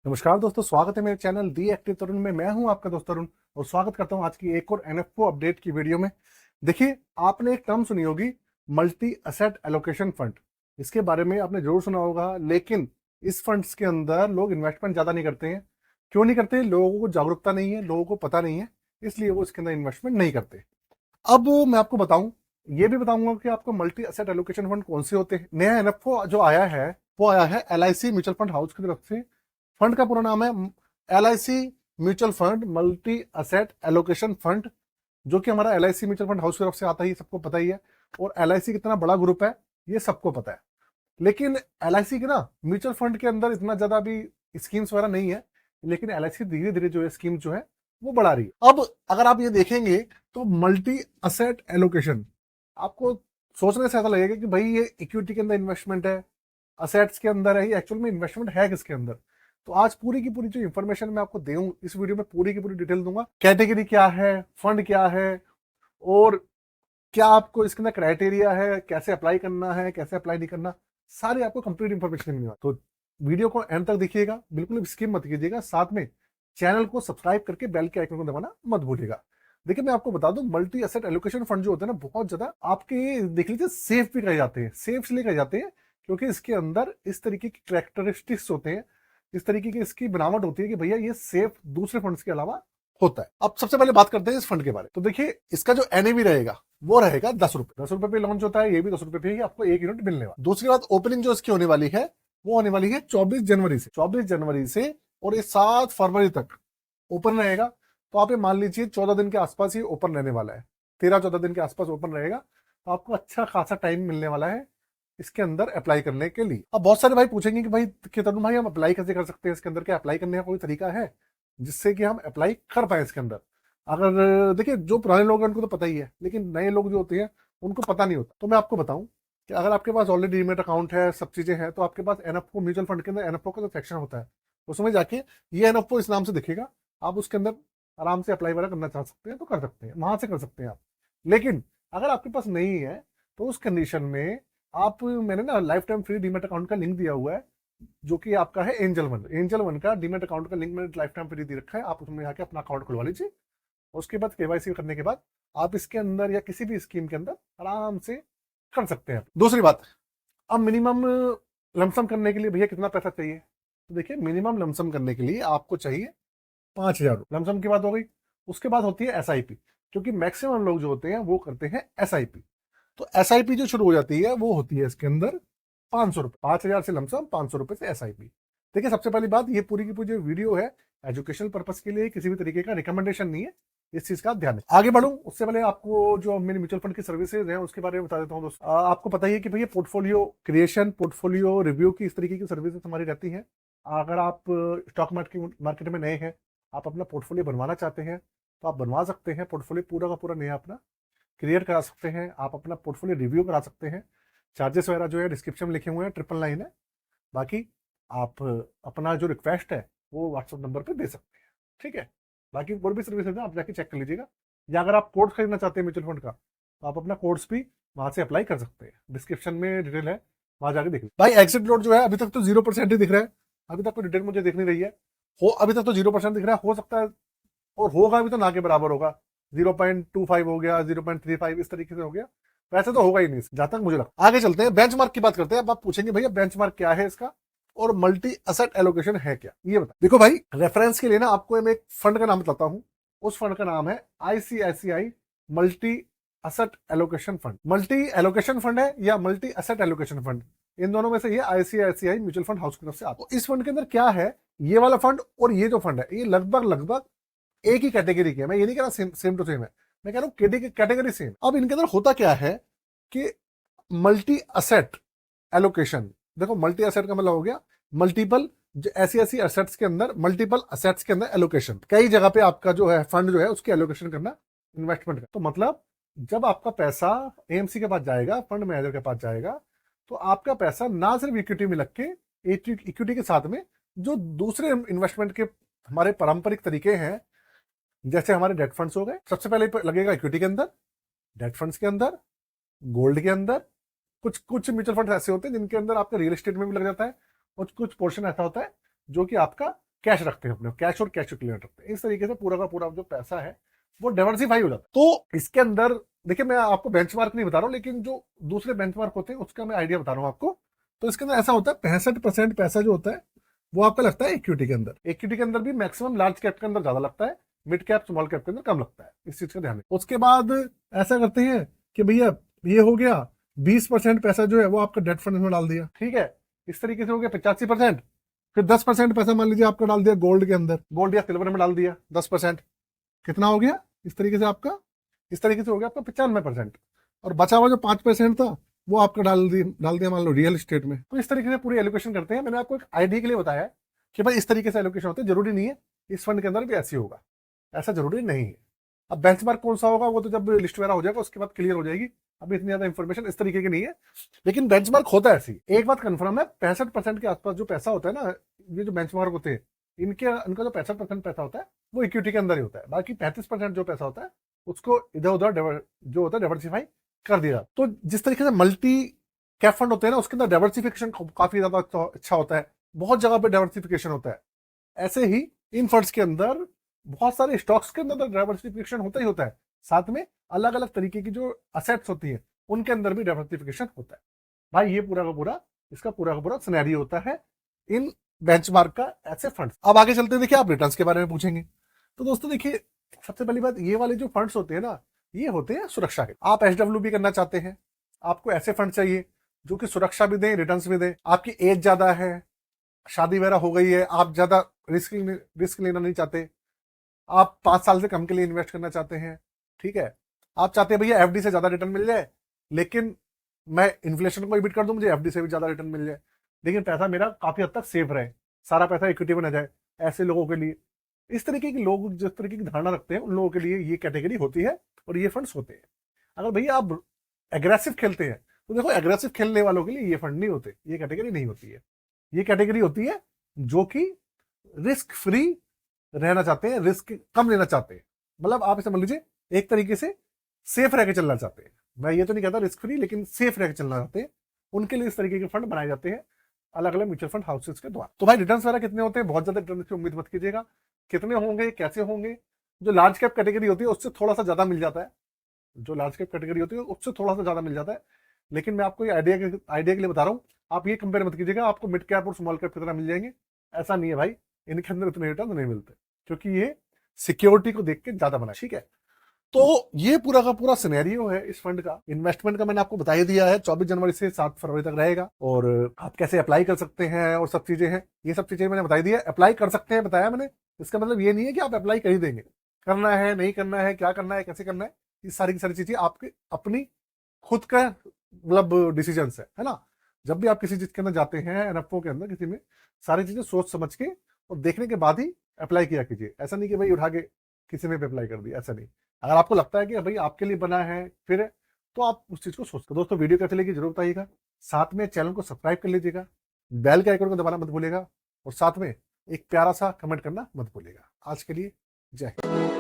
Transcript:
नमस्कार दोस्तों, स्वागत है मेरे चैनल दी एक्टिव तरुण में। मैं हूं आपका दोस्त तरुण और स्वागत करता हूं आज की एक और एनएफओ अपडेट की वीडियो में। देखिए, आपने एक टर्म सुनी होगी, मल्टी असेट एलोकेशन फंड। इसके बारे में आपने जरूर सुना होगा, लेकिन इस फंड्स के अंदर लोग इन्वेस्टमेंट ज्यादा नहीं करते हैं। क्यों नहीं करते? लोगों को जागरूकता नहीं है, लोगों को पता नहीं है, इसलिए वो इसके अंदर इन्वेस्टमेंट नहीं करते। अब मैं आपको बताऊं, ये भी बताऊंगा कि आपको मल्टी असेट एलोकेशन फंड कौन से होते हैं। नया एनएफओ जो आया है वो आया है एलआईसी म्यूचुअल फंड हाउस की तरफ से। फंड का पूरा नाम है LIC mutual fund multi asset allocation fund, जो कि हमारा एलआईसी म्यूचुअल फंड हाउस की तरफ से आता ही सबको पता ही है। और एलआईसी कितना बड़ा ग्रुप है ये सबको पता है। लेकिन एलआईसी के ना म्यूचुअल फंड के अंदर इतना ज्यादा भी स्कीम्स वगैरह नहीं है, लेकिन एलआईसी धीरे धीरे जो है स्कीम जो है वो बढ़ा रही है। अब अगर आप ये देखेंगे तो मल्टी असेट एलोकेशन, आपको सोचने से ऐसा लगेगा कि भाई ये इक्विटी के अंदर इन्वेस्टमेंट है, असेट्स के अंदर है। ये एक्चुअल में इन्वेस्टमेंट है किसके अंदर? तो आज पूरी की पूरी जो इन्फॉर्मेशन मैं आपको दूं इस वीडियो में, पूरी की पूरी डिटेल दूंगा। कैटेगरी क्या है, फंड क्या है, और क्या आपको इसके अंदर क्राइटेरिया है, कैसे अप्लाई करना है, कैसे अप्लाई नहीं करना, सारी आपको कंप्लीट इन्फॉर्मेशन मिलेगी। तो वीडियो को एंड तक देखिएगा, बिल्कुल स्किप मत कीजिएगा। साथ में चैनल को सब्सक्राइब करके बेल के आइकन को दबाना मत भूलिएगा। देखिए, मैं आपको बता दूं, मल्टी एसेट एलोकेशन फंड जो होते हैं ना, बहुत ज्यादा आपके देख लीजिए सेफ भी कहे जाते हैं। सेफ इसलिए कहे जाते हैं क्योंकि इसके अंदर इस तरीके की कैरेक्टरिस्टिक्स होते हैं, इस तरीके की इसकी बनावट होती है कि भैया ये सेफ दूसरे फंड्स के अलावा होता है। अब सबसे पहले बात करते हैं इस फंड के बारे। तो देखिए, इसका जो एनएवी रहेगा वो रहेगा 10 रुपए। 10 रुपए पे लॉन्च होता है, ये भी 10 रुपए पे ही आपको एक यूनिट मिलने वाला। दूसरी बात, ओपनिंग जो इसकी होने वाली है वो होने वाली है 24 जनवरी से और ये 7 फरवरी तक ओपन रहेगा। तो आप ये मान लीजिए 14 दिन के आसपास ही ओपन रहने वाला है, 13-14 दिन के आसपास ओपन रहेगा। तो आपको अच्छा खासा टाइम मिलने वाला है इसके अंदर अप्लाई करने के लिए। अब बहुत सारे भाई पूछेंगे कि भाई तरुण भाई, हम अप्लाई कैसे कर सकते हैं इसके अंदर? क्या अप्लाई करने का कोई तरीका है जिससे कि हम अप्लाई कर पाए इसके अंदर? अगर देखिए, जो पुराने लोग हैं उनको तो पता ही है, लेकिन नए लोग जो होते हैं उनको पता नहीं होता। तो मैं आपको बताऊं कि अगर आपके पास ऑलरेडी डीमेट अकाउंट है, सब चीजें हैं, तो आपके पास एनएफओ म्यूचुअल फंड के अंदर एनएफओ का जो सेक्शन होता है उसमें जाके ये एनएफओ इस नाम से दिखेगा, आप उसके अंदर आराम से अप्लाई वगैरह करना चाह सकते हैं तो कर सकते हैं, वहां से कर सकते हैं आप। लेकिन अगर आपके पास नहीं है तो उस कंडीशन में आप, मैंने ना life time free demat account का लिंक दिया हुआ है, जो कि आपका है एंजल वन का डीमेट अकाउंट का लिंक मैंने लाइफ टाइम फ्री दे रखा है। आप उसमें जाके अपना अकाउंट खुलवा लीजिए। उसके बाद केवाईसी करने के बाद आप इसके अंदर या किसी भी स्कीम के अंदर आराम से कर सकते हैं। दूसरी बात, अब मिनिमम लमसम करने के लिए भैया कितना पैसा चाहिए? तो देखिए, मिनिमम लमसम करने के लिए आपको चाहिए 5,000। लमसम की बात हो गई। उसके बाद होती है एसआईपी, क्योंकि मैक्सिमम लोग जो होते हैं वो करते हैं एसआईपी। तो एसआईपी जो शुरू हो जाती है वो होती है इसके अंदर 500 रुपए। 5,000 से लमसम, 500 रुपए से एसआईपी। देखिए, सबसे पहली बात, ये पूरी की पूरी जो वीडियो है एजुकेशनल पर्पज के लिए, किसी भी तरीके का रिकमेंडेशन नहीं है। इस चीज का ध्यान है। आगे बढ़ूं उससे पहले आपको जो मेरी म्यूचुअल फंड की सर्विसेज है उसके बारे में बता देता हूं दोस्तों। आपको पता ही है कि भैया पोर्टफोलियो क्रिएशन, पोर्टफोलियो रिव्यू की इस तरीके की सर्विसेज हमारी रहती हैं। अगर आप स्टॉक मार्केट में नए हैं, आप अपना पोर्टफोलियो बनवाना चाहते हैं तो आप बनवा सकते हैं। पोर्टफोलियो पूरा का पूरा नया अपना क्रिएट करा सकते हैं, आप अपना पोर्टफोलियो रिव्यू करा सकते हैं। चार्जेस वगैरह जो है डिस्क्रिप्शन में लिखे हुए हैं, 999 है। बाकी आप अपना जो रिक्वेस्ट है वो व्हाट्सएप नंबर पे दे सकते हैं, ठीक है। बाकी और भी सर्विसेज है, आप जाके चेक कर लीजिएगा। या अगर आप कोर्स खरीदना चाहते हैं म्यूचुअल फंड का, तो आप अपना कोर्स भी वहां से अप्लाई कर सकते हैं। डिस्क्रिप्शन में डिटेल है, वहां जाके देख लीजिए। भाई, एग्जिट लोड जो है अभी तक तो 0% ही दिख रहा है। अभी तक तो डिटेल मुझे दिख नहीं रही है। हो अभी तक तो 0% दिख रहा है, हो सकता है और होगा भी तो ना के बराबर होगा। 0.25 हो गया, 0.35 इस तरीके से हो गया। वैसे तो होगा ही नहीं जहां तक मुझे लगता है। आगे चलते हैं, बेंचमार्क की बात करते हैं। अब आप पूछेंगे भैया बेंचमार्क क्या है इसका और मल्टी असेट एलोकेशन है क्या, ये बता। देखो भाई, रेफरेंस के लिए ना आपको मैं एक फंड का नाम बताता हूं। उस फंड का नाम है ICICI multi asset allocation fund. Multi allocation fund है या मल्टी असेट एलोकेशन फंड, इन दोनों में से ये आईसीआईसीआई म्यूचुअल फंड हाउस की तरफ से आता है। इस फंड के अंदर क्या है, ये वाला फंड और ये जो फंड है ये लगभग लगभग एक ही कैटेगरी के है। मैं ये नहीं कह रहा सेम टू सेम है, मैं कह रहा हूं कैटेगरी सेम। अब इनके अंदर होता क्या है कि मल्टी असेट एलोकेशन, देखो मल्टी असेट का मतलब हो गया मल्टीपल, ऐसी ऐसी असेट्स के अंदर, मल्टीपल असेट्स के अंदर एलोकेशन, कई जगह पे आपका जो है फंड जो है उसकी एलोकेशन करना, इन्वेस्टमेंट का। तो मतलब जब आपका पैसा एएमसी के पास जाएगा, फंड मैनेजर के पास जाएगा, तो आपका पैसा ना सिर्फ इक्विटी में लग के, इक्विटी के साथ में जो दूसरे इन्वेस्टमेंट के हमारे पारंपरिक तरीके हैं, जैसे हमारे डेट फंड्स हो गए, सबसे पहले लगेगा इक्विटी के अंदर, डेट फंड्स के अंदर, गोल्ड के अंदर। कुछ कुछ म्यूचुअल फंड ऐसे होते हैं जिनके अंदर आपका रियल एस्टेट में भी लग जाता है, और कुछ पोर्शन ऐसा होता है जो कि आपका कैश रखते हैं अपने, कैश और कैश इक्विवेलेंट रखते हैं। इस तरीके से पूरा का पूरा जो पैसा है वो डाइवर्सिफाई हो जाता है। तो इसके अंदर देखिए, मैं आपको बेंचमार्क नहीं बता रहा हूँ, लेकिन जो दूसरे बेंचमार्क होते हैं उसका मैं आइडिया बता रहा हूँ आपको। तो इसके अंदर ऐसा होता है 65% पैसा जो होता है वो आपका लगता है इक्विटी के अंदर। इक्विटी के अंदर भी मैक्सिमम लार्ज कैप के अंदर ज्यादा लगता है, मिड कैप स्मॉल कैप के अंदर कम लगता है। इस चीज का ध्यान रखें। उसके बाद ऐसा करते हैं कि भैया ये हो गया 20% पैसा जो है वो आपका डेट फंड में डाल दिया, ठीक है। इस तरीके से हो गया 85%। फिर 10% पैसा मान लीजिए आपका डाल दिया गोल्ड के अंदर, गोल्ड या सिल्वर में डाल दिया 10%। कितना हो गया इस तरीके से आपका, इस तरीके से हो गया आपका 95%। और बचा हुआ जो 5% था वो आपका डाल दिया मान लो रियल एस्टेट में। तो इस तरीके से पूरी एलोकेशन करते हैं। मैंने आपको एक आइडिया के लिए बताया कि भाई इस तरीके से एलोकेशन होता है, जरूरी नहीं है इस फंड के अंदर भी ऐसे होगा, ऐसा जरूरी नहीं है। अब बेंचमार्क कौन सा होगा वो तो जब लिस्ट वगैरह हो जाएगा उसके बाद क्लियर हो जाएगी। अभी इतनी ज्यादा इंफॉर्मेशन इस तरीके की नहीं है, लेकिन बेंचमार्क होता है ऐसी। एक बात कंफर्म है, 65% के आसपास जो पैसा होता है ना, ये जो बेंचमार्क होते हैं इनका जो 65% पैसा होता है वो इक्विटी के अंदर ही होता है। बाकी 35% जो पैसा होता है उसको इधर उधर जो होता है डाइवर्सिफाई कर दिया। तो जिस तरीके से मल्टी कैप फंड होते हैं ना उसके अंदर डाइवर्सिफिकेशन काफी ज्यादा अच्छा होता है, बहुत जगह पे डाइवर्सिफिकेशन होता है। ऐसे ही इन फंड्स के अंदर बहुत सारे स्टॉक्स के अंदर डाइवर्सिफिकेशन होता ही होता है, साथ में अलग अलग तरीके की जो असेट्स होती है उनके अंदर भी डाइवर्सिफिकेशन होता है। भाई ये पूरा का पूरा इसका पूरा का पूरा सिनेरियो होता है इन बेंचमार्क का ऐसे फंड्स। अब आगे चलते हैं, देखिए आप रिटर्न्स के बारे में पूछेंगे तो दोस्तों देखिए, सबसे पहली बात, ये वाले जो फंड्स होते हैं ना ये होते हैं सुरक्षा के। आप SWB करना चाहते हैं, आपको ऐसे फंड चाहिए जो कि सुरक्षा भी दें रिटर्न्स भी दें। आपकी एज ज्यादा है, शादी वगैरह हो गई है, आप ज्यादा रिस्क लेना नहीं चाहते, आप 5 साल से कम के लिए इन्वेस्ट करना चाहते हैं, ठीक है। आप चाहते हैं भैया FD से ज्यादा रिटर्न मिल जाए, लेकिन मैं इन्फ्लेशन को बीट कर दूं, मुझे FD से भी ज्यादा रिटर्न मिल जाए, लेकिन पैसा मेरा काफी हद तक सेफ रहे, सारा पैसा इक्विटी में न जाए। ऐसे लोगों के लिए, इस तरीके के लोग जिस तरीके की धारणा रखते हैं उन लोगों के लिए ये कैटेगरी होती है और ये फंड्स होते हैं। अगर भैया आप एग्रेसिव खेलते हैं तो देखो, एग्रेसिव खेलने वालों के लिए ये फंड नहीं होते, ये कैटेगरी नहीं होती है। ये कैटेगरी होती है जो कि रिस्क फ्री रहना चाहते हैं, रिस्क कम लेना चाहते हैं। मतलब आप इसे मान लीजिए एक तरीके से सेफ रह के चलना चाहते हैं। मैं ये तो नहीं कहता रिस्क फ्री, लेकिन सेफ रह के चलना चाहते हैं, उनके लिए इस तरीके के फंड बनाए जाते हैं अलग अलग म्यूचुअल फंड हाउसेस के द्वारा। तो भाई रिटर्न्स वगैरह कितने होते हैं, बहुत ज्यादा रिटर्न की उम्मीद मत कीजिएगा। कितने होंगे, कैसे होंगे, जो लार्ज कैप कैटेगरी होती है उससे थोड़ा सा ज्यादा मिल जाता है, जो लार्ज कैप कैटेगरी होती है उससे थोड़ा सा ज्यादा मिल जाता है। लेकिन मैं आपको ये आइडिया के लिए बता रहा हूँ, आप ये कंपेयर मत कीजिएगा आपको मिड कैप और स्मॉल कैप की तरह मिल जाएंगे, ऐसा नहीं है भाई। इनके अंदर इतने रिटर्न नहीं मिलते क्योंकि ये सिक्योरिटी को देख के ज्यादा बना, ठीक है। तो ये पूरा का पूरा सिनेरियो है इस फंड का। इन्वेस्टमेंट का मैंने आपको बता ही दिया है, 24 जनवरी से 7 फरवरी तक रहेगा, और आप कैसे अप्लाई कर सकते हैं और सब चीजें हैं, ये सब चीजें मैंने बताई दी है। अप्लाई कर सकते हैं बताया मैंने, इसका मतलब ये नहीं है कि आप अप्लाई कर ही देंगे। करना है, नहीं करना है, क्या करना है, कैसे करना है, ये सारी की सारी चीजें आपकी अपनी खुद का मतलब डिसीजन है ना। जब भी आप किसी चीज के अंदर जाते हैं, NFO के अंदर किसी में, सारी चीजें सोच समझ के और देखने के बाद ही अप्लाई किया कीजिए। ऐसा नहीं कि भाई उठा के किसी में भी अप्लाई कर दिया, ऐसा नहीं। अगर आपको लगता है कि भाई आपके लिए बना है फिर, तो आप उस चीज को सोचते। दोस्तों वीडियो कैसे लगी जरूर बताइएगा, साथ में चैनल को सब्सक्राइब कर लीजिएगा, बेल के आइकन को दबाना मत भूलिएगा, और साथ में एक प्यारा सा कमेंट करना मत भूलिएगा। आज के लिए जय हिंद।